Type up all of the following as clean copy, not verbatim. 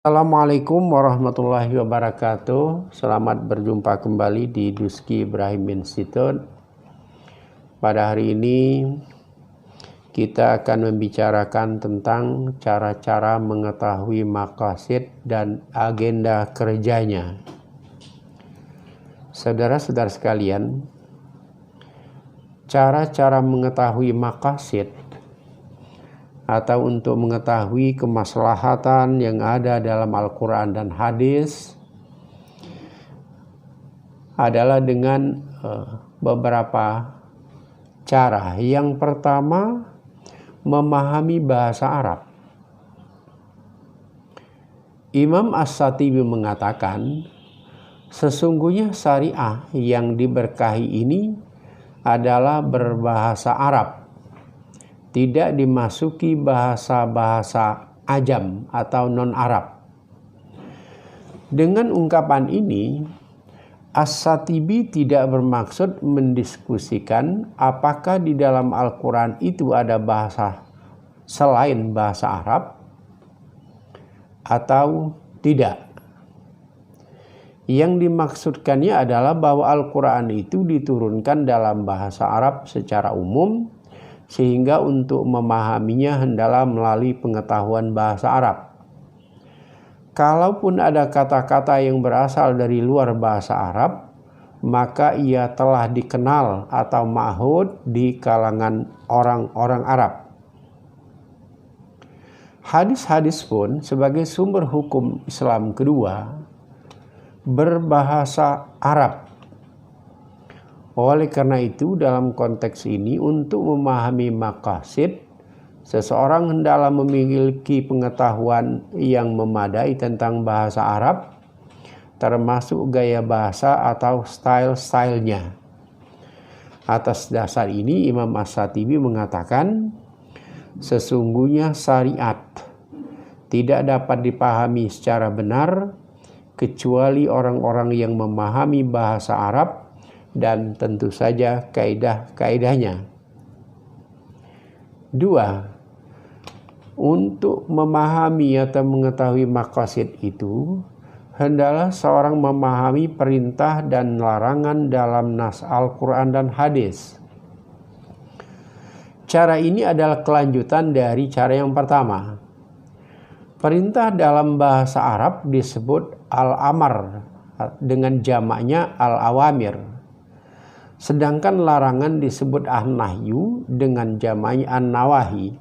Assalamualaikum warahmatullahi wabarakatuh. Selamat berjumpa kembali di Duski Ibrahim Institute. Pada hari ini kita akan membicarakan tentang cara-cara mengetahui maqasid dan agenda kerjanya. Saudara-saudara sekalian, cara-cara mengetahui maqasid atau untuk mengetahui kemaslahatan yang ada dalam Al-Quran dan hadis adalah dengan beberapa cara. Yang pertama, memahami bahasa Arab. Imam As-Shatibi mengatakan, sesungguhnya syariah yang diberkahi ini adalah berbahasa Arab, tidak dimasuki bahasa-bahasa ajam atau non-Arab. Dengan ungkapan ini, As-Shatibi tidak bermaksud mendiskusikan apakah di dalam Al-Quran itu ada bahasa selain bahasa Arab atau tidak. Yang dimaksudkannya adalah bahwa Al-Quran itu diturunkan dalam bahasa Arab secara umum, sehingga untuk memahaminya hendaklah melalui pengetahuan bahasa Arab. Kalaupun ada kata-kata yang berasal dari luar bahasa Arab, maka ia telah dikenal atau ma'hud di kalangan orang-orang Arab. Hadis-hadis pun sebagai sumber hukum Islam kedua berbahasa Arab. Oleh karena itu, dalam konteks ini, untuk memahami maqasid, seseorang hendaklah memiliki pengetahuan yang memadai tentang bahasa Arab, termasuk gaya bahasa atau style-stylenya. Atas dasar ini, Imam As-Shatibi mengatakan, sesungguhnya syariat tidak dapat dipahami secara benar kecuali orang-orang yang memahami bahasa Arab dan tentu saja kaidah-kaidahnya. 2. Untuk memahami atau mengetahui maqasid itu, hendaklah seorang memahami perintah dan larangan dalam nas Al-Quran dan hadis. Cara ini adalah kelanjutan dari cara yang pertama. Perintah dalam bahasa Arab disebut al-amr dengan jamaknya al-awamir. Sedangkan larangan disebut an-nahyu dengan jamaknya an-nawahi.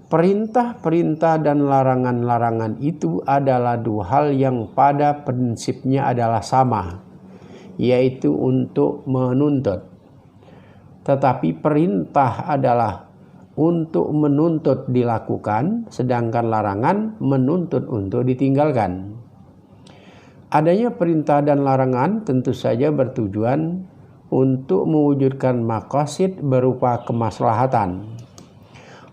Perintah-perintah dan larangan-larangan itu adalah dua hal yang pada prinsipnya adalah sama, yaitu untuk menuntut. Tetapi perintah adalah untuk menuntut dilakukan, sedangkan larangan menuntut untuk ditinggalkan. Adanya perintah dan larangan tentu saja bertujuan untuk mewujudkan maqasid berupa kemaslahatan.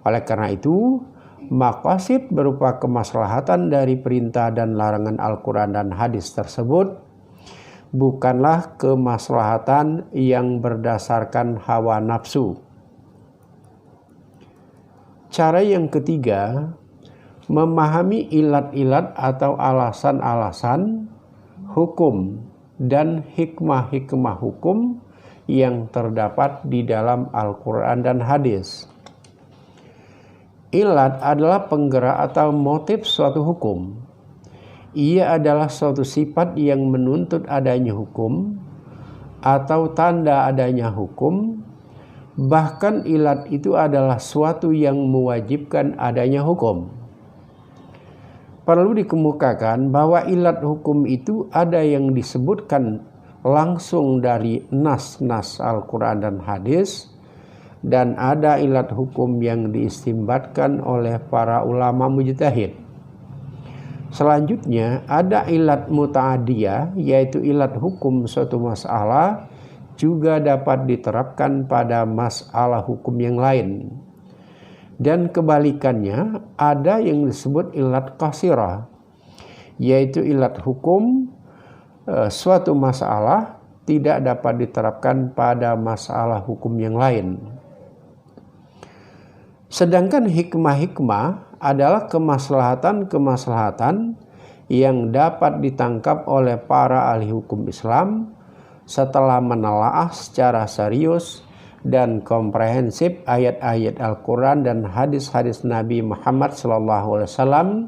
Oleh karena itu, maqasid berupa kemaslahatan dari perintah dan larangan Al-Quran dan hadis tersebut bukanlah kemaslahatan yang berdasarkan hawa nafsu. Cara yang ketiga, memahami ilat-ilat atau alasan-alasan hukum dan hikmah-hikmah hukum yang terdapat di dalam Al-Quran dan hadis. Ilat adalah penggerak atau motif suatu hukum. Ia adalah suatu sifat yang menuntut adanya hukum atau tanda adanya hukum. Bahkan ilat itu adalah suatu yang mewajibkan adanya hukum. Perlu dikemukakan bahwa ilat hukum itu ada yang disebutkan langsung dari nas-nas Al-Quran dan hadis, dan ada ilat hukum yang diistimbatkan oleh para ulama mujtahid. Selanjutnya ada ilat muta'adiyah, yaitu ilat hukum suatu masalah juga dapat diterapkan pada masalah hukum yang lain. Dan kebalikannya, ada yang disebut ilat qasirah, yaitu ilat hukum suatu masalah tidak dapat diterapkan pada masalah hukum yang lain. Sedangkan hikmah-hikmah adalah kemaslahatan-kemaslahatan yang dapat ditangkap oleh para ahli hukum Islam setelah menelaah secara serius dan komprehensif ayat-ayat Al-Quran dan hadis-hadis Nabi Muhammad SAW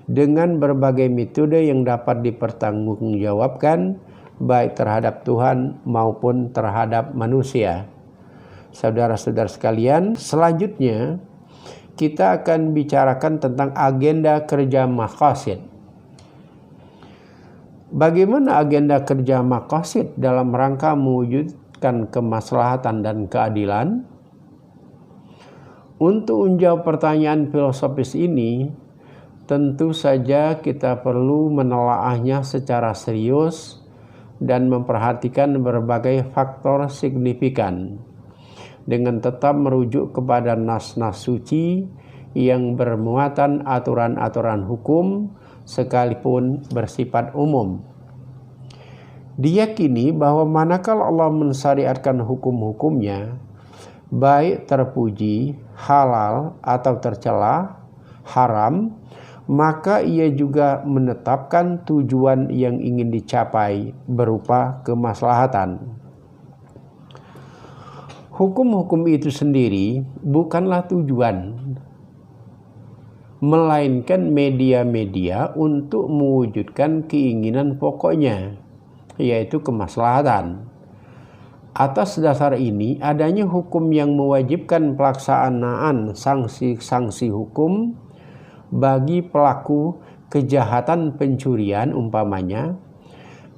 dengan berbagai metode yang dapat dipertanggungjawabkan baik terhadap Tuhan maupun terhadap manusia. Saudara-saudara sekalian, selanjutnya kita akan bicarakan tentang agenda kerja maqasid. Bagaimana agenda kerja maqasid dalam rangka mewujudkan kemaslahatan dan keadilan? Untuk menjawab pertanyaan filosofis ini, tentu saja kita perlu menelaahnya secara serius dan memperhatikan berbagai faktor signifikan dengan tetap merujuk kepada nas-nas suci yang bermuatan aturan-aturan hukum sekalipun bersifat umum. Diyakini bahwa manakala Allah mensyariatkan hukum-hukumnya, baik terpuji, halal atau tercela, haram, maka ia juga menetapkan tujuan yang ingin dicapai berupa kemaslahatan. Hukum-hukum itu sendiri bukanlah tujuan, melainkan media-media untuk mewujudkan keinginan pokoknya, yaitu kemaslahatan. Atas dasar ini, adanya hukum yang mewajibkan pelaksanaan sanksi-sanksi hukum bagi pelaku kejahatan pencurian umpamanya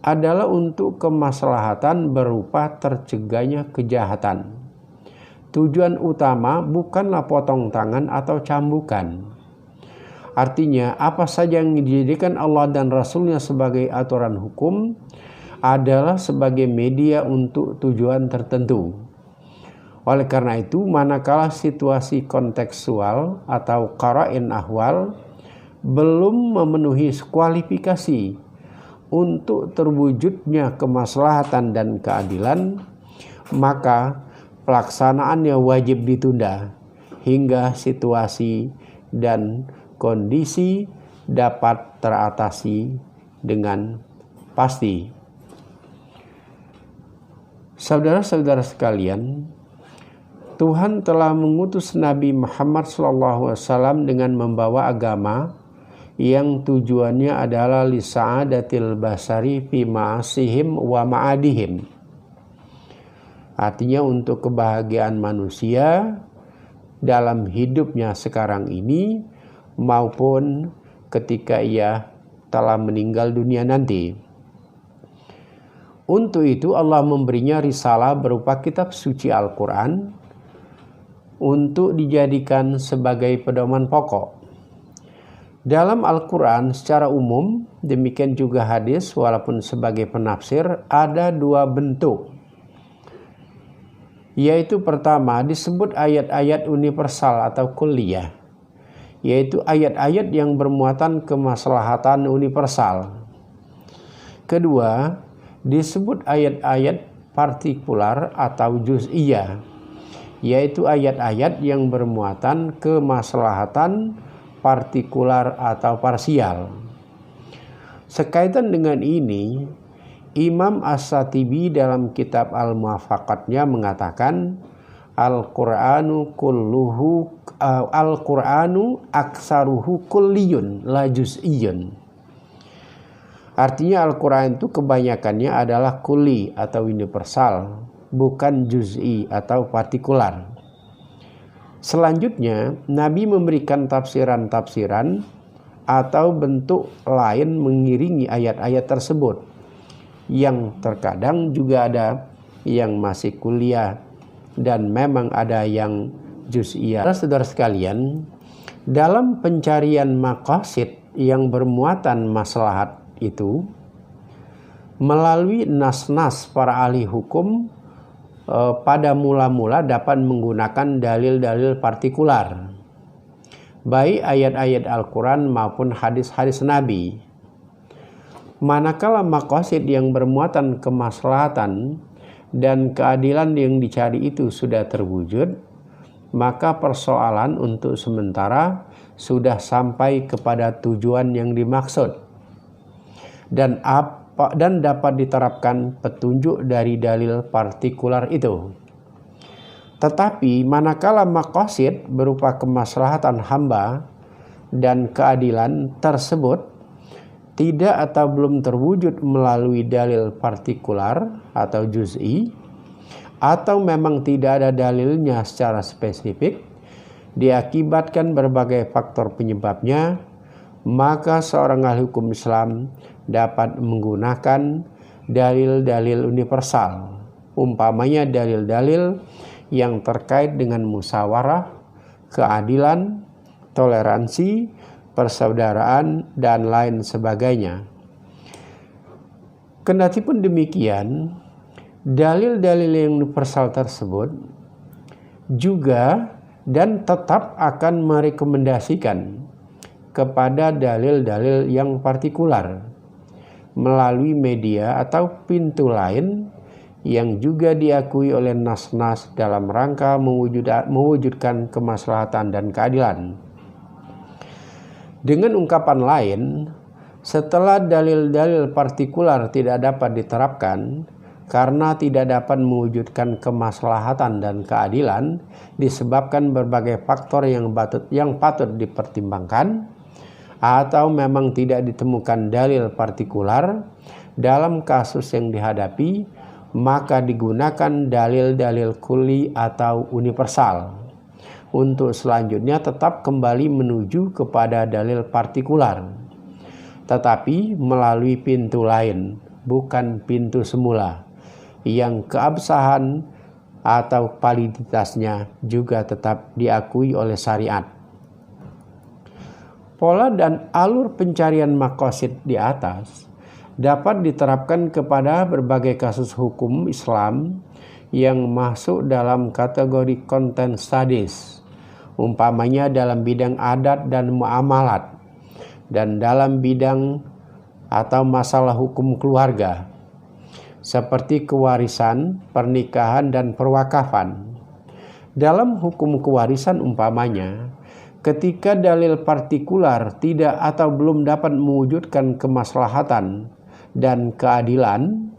adalah untuk kemaslahatan berupa tercegahnya kejahatan. Tujuan utama bukanlah potong tangan atau cambukan. Artinya, apa saja yang dijadikan Allah dan Rasulnya sebagai aturan hukum adalah sebagai media untuk tujuan tertentu. Oleh karena itu, manakala situasi kontekstual atau qara'in ahwal belum memenuhi kualifikasi untuk terwujudnya kemaslahatan dan keadilan, maka pelaksanaannya wajib ditunda hingga situasi dan kondisi dapat teratasi dengan pasti. Saudara-saudara sekalian, Tuhan telah mengutus Nabi Muhammad SAW dengan membawa agama yang tujuannya adalah lisa'adatil basari fi ma'asihim wa ma'adihim. Artinya untuk kebahagiaan manusia dalam hidupnya sekarang ini maupun ketika ia telah meninggal dunia nanti. Untuk itu Allah memberinya risalah berupa kitab suci Al-Quran untuk dijadikan sebagai pedoman pokok. Dalam Al-Quran secara umum, demikian juga hadis walaupun sebagai penafsir, ada dua bentuk. Yaitu pertama disebut ayat-ayat universal atau kulliyah, yaitu ayat-ayat yang bermuatan kemaslahatan universal. Kedua, disebut ayat-ayat partikular atau juz'iyah, yaitu ayat-ayat yang bermuatan kemaslahatan partikular atau parsial. Sekaitan dengan ini, Imam As-Satibi dalam kitab Al-Muwafaqatnya mengatakan, Al-Qur'anu aksaruhu kulliyun la juz'iyun. Artinya Al-Quran itu kebanyakannya adalah kulli atau universal, bukan juz'i atau partikular. Selanjutnya, Nabi memberikan tafsiran-tafsiran atau bentuk lain mengiringi ayat-ayat tersebut, yang terkadang juga ada yang masih kuliah dan memang ada yang juz'iyah. Saudara sekalian, dalam pencarian maqasid yang bermuatan maslahat itu, melalui nas-nas para ahli hukum pada mula-mula dapat menggunakan dalil-dalil partikular, baik ayat-ayat Al-Quran maupun hadis-hadis Nabi. Manakala maqasid yang bermuatan kemaslahatan dan keadilan yang dicari itu sudah terwujud, maka persoalan untuk sementara sudah sampai kepada tujuan yang dimaksud dan dapat diterapkan petunjuk dari dalil partikular itu. Tetapi manakala maqasid berupa kemaslahatan hamba dan keadilan tersebut tidak atau belum terwujud melalui dalil partikular atau juz'i, atau memang tidak ada dalilnya secara spesifik, diakibatkan berbagai faktor penyebabnya, maka seorang ahli hukum Islam dapat menggunakan dalil-dalil universal, umpamanya dalil-dalil yang terkait dengan musyawarah, keadilan, toleransi, persaudaraan, dan lain sebagainya. Kendatipun demikian, dalil-dalil yang universal tersebut juga dan tetap akan merekomendasikan kepada dalil-dalil yang partikular melalui media atau pintu lain yang juga diakui oleh nas-nas dalam rangka mewujudkan kemaslahatan dan keadilan. Dengan ungkapan lain, setelah dalil-dalil partikular tidak dapat diterapkan karena tidak dapat mewujudkan kemaslahatan dan keadilan disebabkan berbagai faktor yang patut dipertimbangkan, atau memang tidak ditemukan dalil partikular dalam kasus yang dihadapi, maka digunakan dalil-dalil kulli atau universal untuk selanjutnya tetap kembali menuju kepada dalil partikular, tetapi melalui pintu lain, bukan pintu semula, yang keabsahan atau validitasnya juga tetap diakui oleh syariat. Pola dan alur pencarian maqasid di atas dapat diterapkan kepada berbagai kasus hukum Islam yang masuk dalam kategori content studies, umpamanya dalam bidang adat dan muamalat, dan dalam bidang atau masalah hukum keluarga, seperti kewarisan, pernikahan, dan perwakafan. Dalam hukum kewarisan umpamanya, ketika dalil partikular tidak atau belum dapat mewujudkan kemaslahatan dan keadilan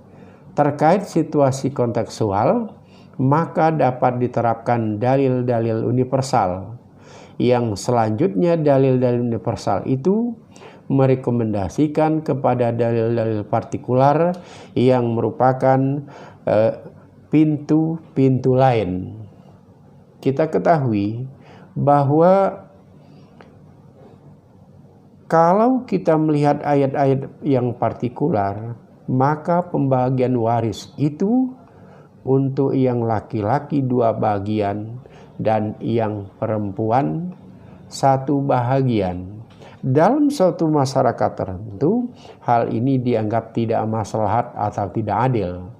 terkait situasi kontekstual, maka dapat diterapkan dalil-dalil universal, yang selanjutnya dalil-dalil universal itu merekomendasikan kepada dalil-dalil partikular yang merupakan pintu-pintu lain. Kita ketahui bahwa kalau kita melihat ayat-ayat yang partikular, maka pembagian waris itu untuk yang laki-laki 2 bagian dan yang perempuan 1 bahagian. Dalam suatu masyarakat tertentu, hal ini dianggap tidak maslahat atau tidak adil.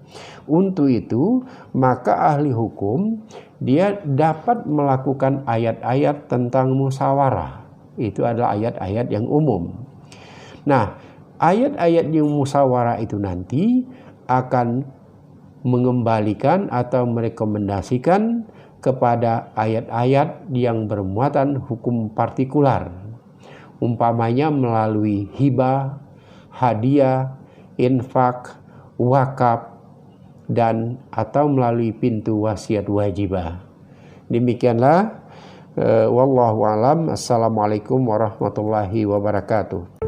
Untuk itu, maka ahli hukum dia dapat melakukan ayat-ayat tentang musyawarah. Itu adalah ayat-ayat yang umum. Nah, ayat-ayat yang musyawarah itu nanti akan mengembalikan atau merekomendasikan kepada ayat-ayat yang bermuatan hukum partikular, umpamanya melalui hibah, hadiah, infak, wakaf, dan atau melalui pintu wasiat wajibah. Demikianlah, wallahu alam. Assalamualaikum warahmatullahi wabarakatuh.